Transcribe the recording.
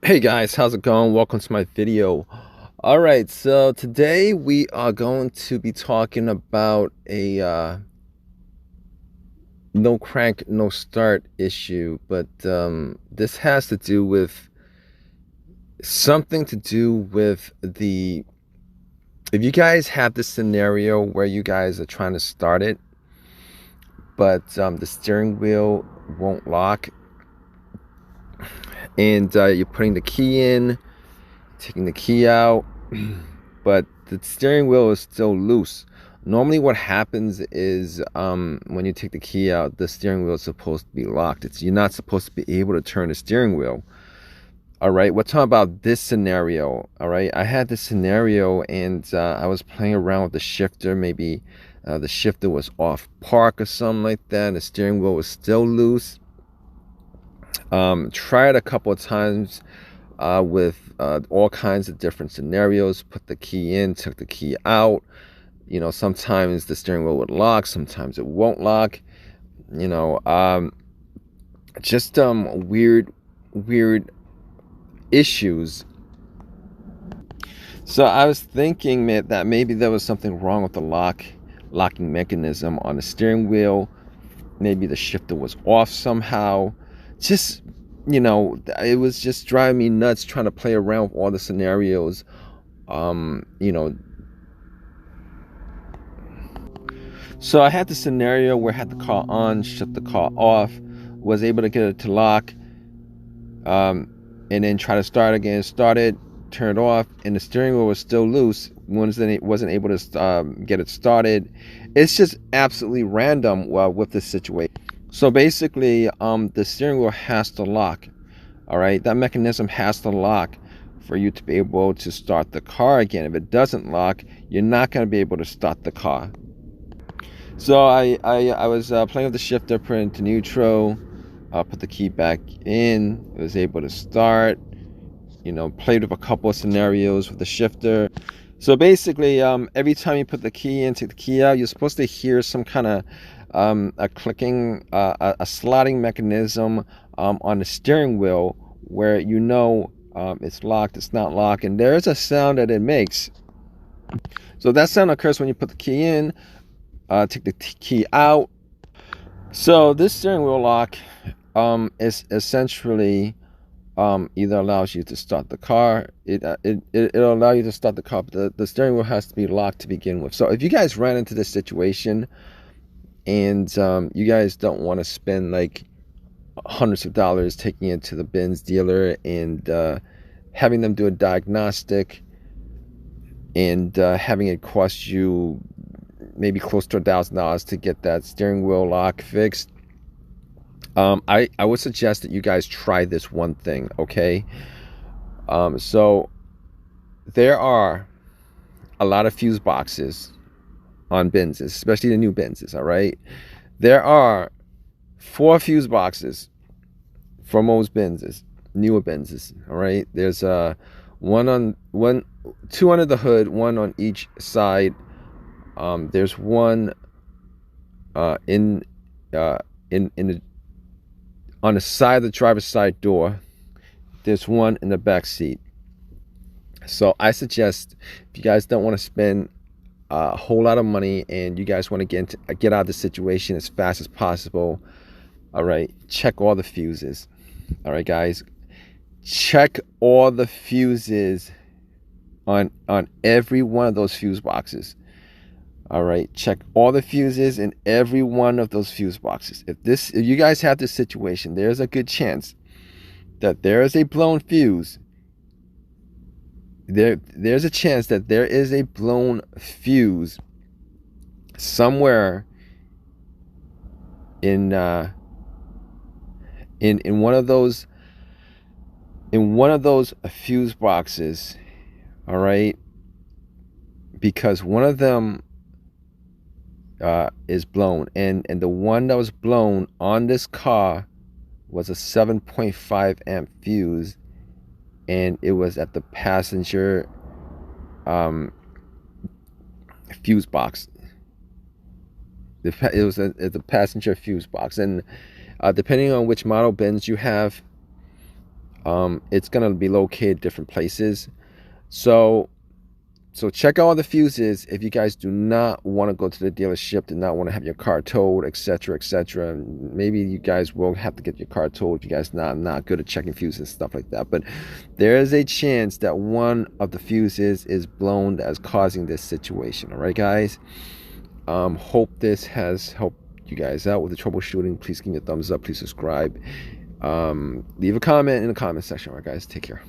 Hey guys, how's it going? Welcome to my video. All right, so today we are going to be talking about a no crank, no start issue, but this has to do with something to do with the if you guys have this scenario where you guys are trying to start it, but the steering wheel won't lock, and you're putting the key in, taking the key out, but the steering wheel is still loose. Normally what happens is when you take the key out, the steering wheel is supposed to be locked. You're not supposed to be able to turn the steering wheel. All right, we're talking about this scenario. All right, I had this scenario and I was playing around with the shifter. Maybe the shifter was off park or something like that. The steering wheel was still loose. Tried a couple of times with all kinds of different scenarios. Put the key in, took the key out. You know, sometimes the steering wheel would lock, sometimes it won't lock. You know, just weird issues. So I was thinking that maybe there was something wrong with the locking mechanism on the steering wheel. Maybe the shifter was off somehow. Just, you know, it was just driving me nuts trying to play around with all the scenarios. You know, so I had the scenario where I had the car on, shut the car off, was able to get it to lock, and then try to start again. Started, turned off, and the steering wheel was still loose. Wasn't able to get it started. It's just absolutely random with this situation. So basically, the steering wheel has to lock. All right, that mechanism has to lock for you to be able to start the car again. If it doesn't lock, you're not going to be able to start the car. So I was playing with the shifter, put it into neutral, put the key back in. It was able to start. You know, played with a couple of scenarios with the shifter. So basically, every time you put the key in, take the key out, you're supposed to hear some kind of a clicking, a slotting mechanism on the steering wheel where you know it's locked, it's not locked, and there is a sound that it makes. So that sound occurs when you put the key in, take the key out. So this steering wheel lock is essentially either allows you to start the car. It'll allow you to start the car, but the steering wheel has to be locked to begin with. So if you guys ran into this situation and you guys don't want to spend like hundreds of dollars taking it to the Benz dealer and having them do a diagnostic and having it cost you maybe close to $1,000 to get that steering wheel lock fixed, I would suggest that you guys try this one thing, okay? So there are a lot of fuse boxes on Benzes, especially the new Benzes, all right? There are 4 fuse boxes for most Benzes, newer Benzes, all right? There's two under the hood, one on each side. There's one in the on the side of the driver's side door. There's one in the back seat. So I suggest if you guys don't want to spend a whole lot of money and you guys want to get out of the situation as fast as possible, all right, check all the fuses. All right, guys, check all the fuses on every one of those fuse boxes. All right, check all the fuses in every one of those fuse boxes. If you guys have this situation, there's a good chance that there is a blown fuse. There's a chance that there is a blown fuse somewhere in one of those fuse boxes. All right, because one of them is blown, and the one that was blown on this car was a 7.5 amp fuse, and it was at the passenger fuse box. It was at the passenger fuse box, and depending on which model Benz you have, It's gonna be located different places. So check out all the fuses if you guys do not want to go to the dealership, do not want to have your car towed, etc., etc. Maybe you guys will have to get your car towed if you guys not good at checking fuses and stuff like that. But there is a chance that one of the fuses is blown that is causing this situation. All right, guys. Hope this has helped you guys out with the troubleshooting. Please give me a thumbs up. Please subscribe. Leave a comment in the comment section. All right, guys. Take care.